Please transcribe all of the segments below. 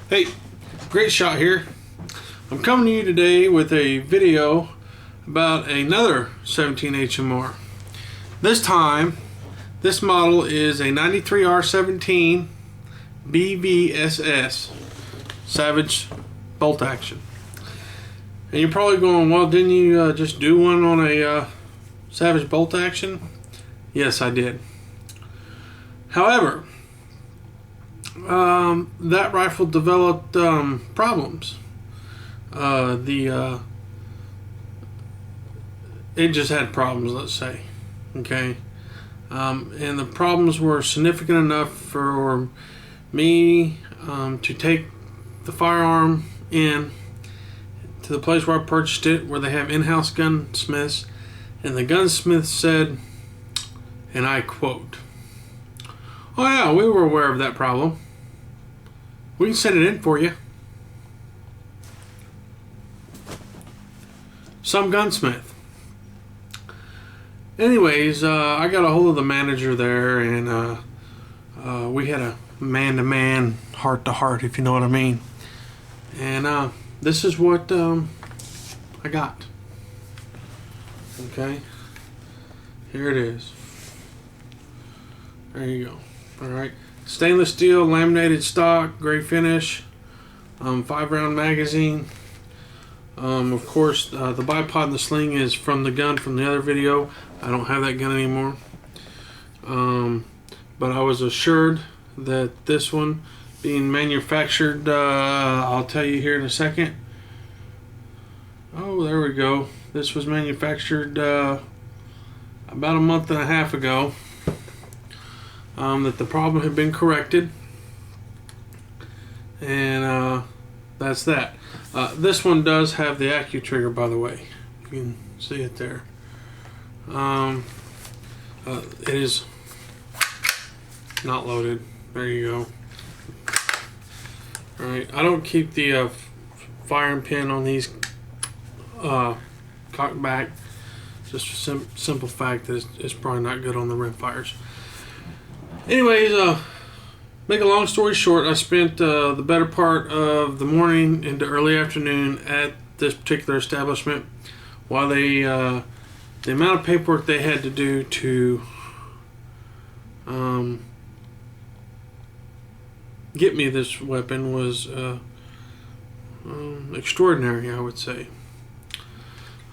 Hey, Great Shot here. I'm coming to you today with a video about another 17 HMR. This time, this model is a 93R17 BVSS Savage bolt action. And you're probably going, well, didn't you just do one on a Savage bolt action? Yes, I did. However, that rifle developed problems. It just had problems, let's say. Okay, and the problems were significant enough for me to take the firearm in to the place where I purchased it, where they have in-house gunsmiths, and the gunsmith said, and I quote, "Oh yeah, we were aware of that problem. We can send it in for you." Some gunsmith. Anyways, I got a hold of the manager there, and we had a man-to-man, heart-to-heart, if you know what I mean. And this is what I got. Okay, here it is. There you go. All right, stainless steel, laminated stock, gray finish, 5-round magazine. Of course, the bipod and the sling is from the gun from the other video. I don't have that gun anymore. But I was assured that this one being manufactured, I'll tell you here in a second. Oh, there we go. This was manufactured about a month and a half ago. That the problem had been corrected. And that's that. This one does have the Accu trigger, by the way. You can see it there. It is not loaded. There you go. Alright, I don't keep the firing pin on these cocked back. Just for simple fact that it's probably not good on the rimfires. Anyways, make a long story short, I spent the better part of the morning into early afternoon at this particular establishment while they, the amount of paperwork they had to do to get me this weapon was extraordinary, I would say.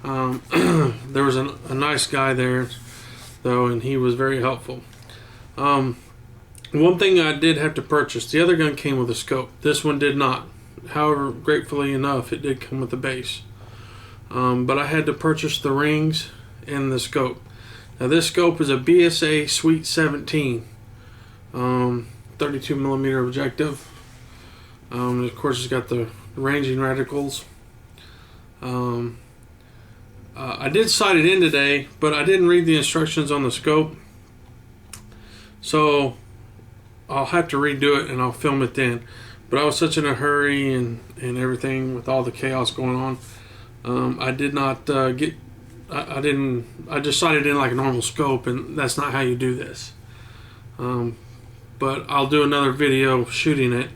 There was a nice guy there, though, and he was very helpful. One thing I did have to purchase, the other gun came with a scope. This one did not. However, gratefully enough, it did come with a base. But I had to purchase the rings and the scope. Now this scope is a BSA Suite 17, 32mm objective. Of course, it's got the ranging reticles. I did sight it in today, but I didn't read the instructions on the scope. So I'll have to redo it and I'll film it then. But I was such in a hurry and everything with all the chaos going on. I did not I just sighted in like a normal scope, and that's not how you do this. But I'll do another video shooting it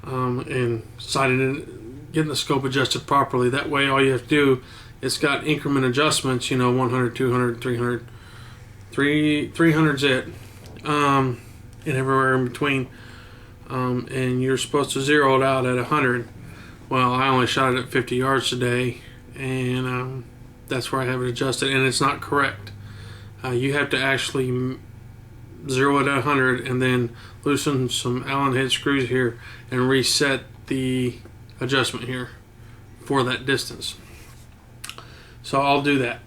and sighting in, getting the scope adjusted properly. That way all you have to do, it's got increment adjustments, you know, 100, 200, 300, 300's it. And everywhere in between, and you're supposed to zero it out at 100. Well, I only shot it at 50 yards today, and that's where I have it adjusted, and it's not correct. You have to actually zero it at 100 and then loosen some Allen head screws here and reset the adjustment here for that distance. So I'll do that.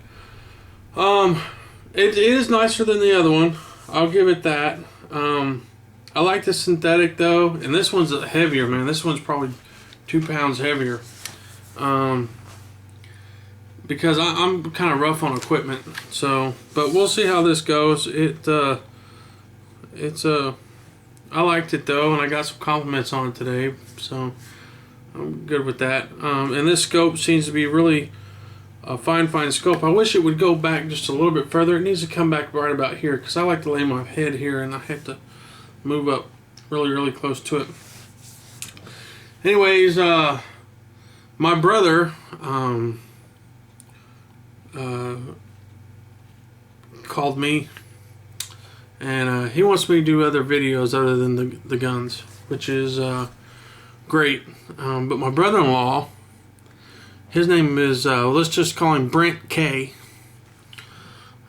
It is nicer than the other one, I'll give it that. I like the synthetic though, and this one's heavier, man. This one's probably 2 pounds heavier. Because I'm kind of rough on equipment, so, but we'll see how this goes. I liked it though, and I got some compliments on it today, so I'm good with that. And this scope seems to be really a fine scope. I wish it would go back just a little bit further. It needs to come back right about here, because I like to lay my head here and I have to move up really close to it. Anyways, my brother called me, and he wants me to do other videos other than the guns, which is great. But my brother-in-law, his name is, let's just call him Brent K.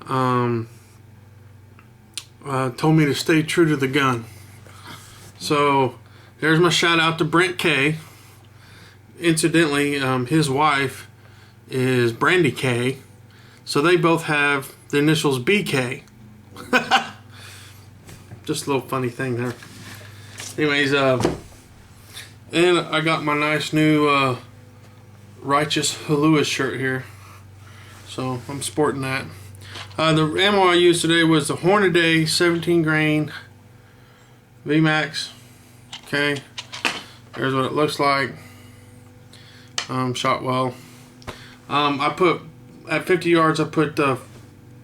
Told me to stay true to the gun. So there's my shout out to Brent K. Incidentally, his wife is Brandy K. So they both have the initials BK. Just a little funny thing there. Anyways, and I got my nice new Righteous Lewis shirt here. So I'm sporting that. The ammo I used today was the Hornaday 17 grain VMAX. Okay, there's what it looks like. Shot well. I put at 50 yards. I put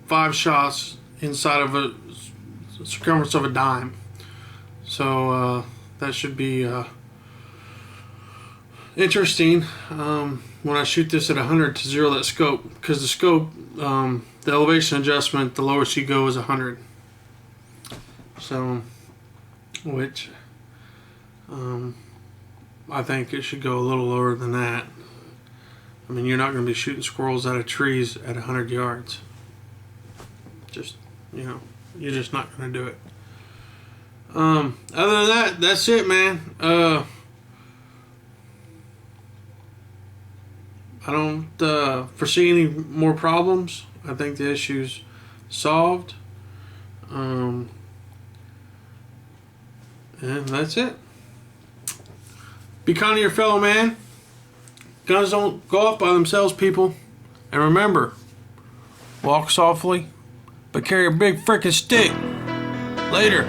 5 shots inside of a circumference of a dime. So that should be interesting when I shoot this at 100 to zero that scope, because the scope, the elevation adjustment, the lowest you go is 100. So, which I think it should go a little lower than that. I mean, you're not going to be shooting squirrels out of trees at 100 yards. Just, you know, you're just not going to do it. Other than that, that's it, man. I don't foresee any more problems. I think the issue's solved. And that's it. Be kind to your fellow man. Guns don't go off by themselves, people. And remember, walk softly, but carry a big frickin' stick. Later.